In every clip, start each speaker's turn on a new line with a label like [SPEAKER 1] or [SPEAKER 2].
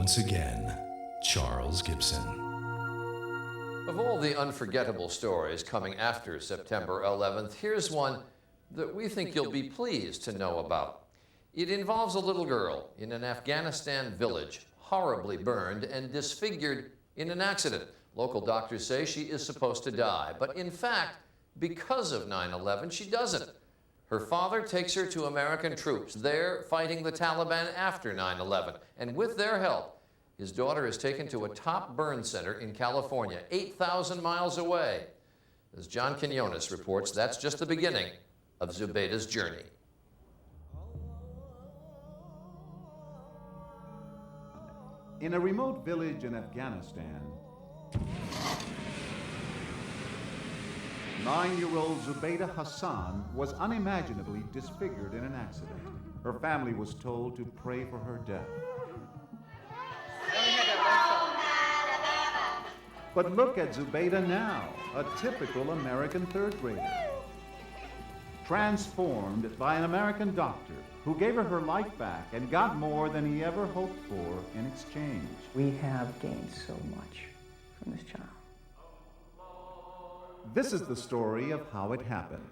[SPEAKER 1] once again, Charles Gibson.
[SPEAKER 2] Of all the unforgettable stories coming after September 11th, here's one that we think you'll be pleased to know about. It involves a little girl in an Afghanistan village, horribly burned and disfigured in an accident. Local doctors say she is supposed to die, but in fact, because of 9/11, she doesn't. Her father takes her to American troops. They're fighting the Taliban after 9/11, and with their help, his daughter is taken to a top burn center in California, 8,000 miles away. As John Quinones reports, that's just the beginning of Zubaida's journey.
[SPEAKER 3] In a remote village in Afghanistan, 9-year-old Zubaida Hassan was unimaginably disfigured in an accident. Her family was told to pray for her death. But look at Zubaida now, a typical American third grader. Transformed by an American doctor who gave her life back and got more than he ever hoped for in exchange.
[SPEAKER 4] We have gained so much from this child.
[SPEAKER 3] This is the story of how it happened.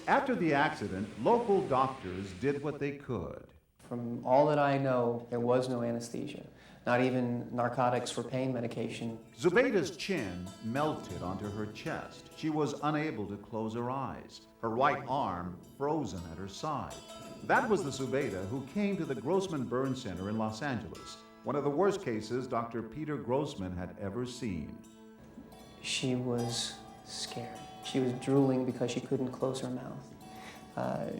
[SPEAKER 3] After the accident, local doctors did what they could.
[SPEAKER 4] From all that I know, there was no anesthesia, not even narcotics for pain medication.
[SPEAKER 3] Zubaida's chin melted onto her chest. She was unable to close her eyes. Her right arm frozen at her side. That was the Zubaida who came to the Grossman Burn Center in Los Angeles, one of the worst cases Dr. Peter Grossman had ever seen.
[SPEAKER 4] She was scared. She was drooling because she couldn't close her mouth.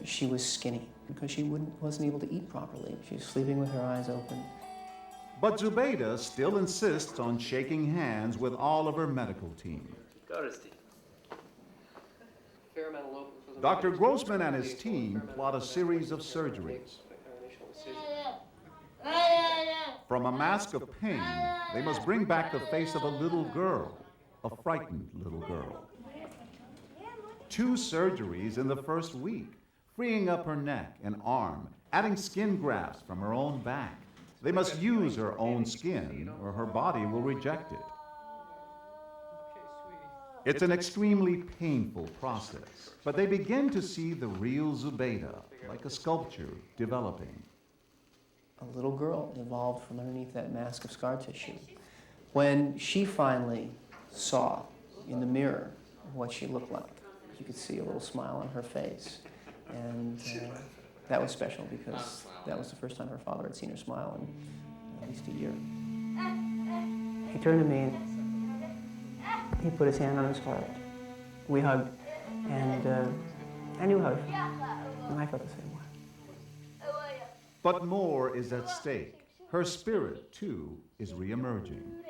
[SPEAKER 4] She was skinny because she wasn't able to eat properly. She was sleeping with her eyes open.
[SPEAKER 3] But Zubaida still insists on shaking hands with all of her medical team. Dr. Grossman and his team plot a series of surgeries. From a mask of pain, they must bring back the face of a little girl, a frightened little girl. 2 surgeries in the first week, freeing up her neck and arm, adding skin grafts from her own back. They must use her own skin or her body will reject it. It's an extremely painful process, but they begin to see the real Zubaida, like a sculpture, developing.
[SPEAKER 4] A little girl evolved from underneath that mask of scar tissue. When she finally saw in the mirror what she looked like, you could see a little smile on her face. And that was special because that was the first time her father had seen her smile in at least a year. He turned to me and he put his hand on his heart. We hugged, and I knew how to feel, and I felt the same way.
[SPEAKER 3] But more is at stake. Her spirit, too, is re-emerging.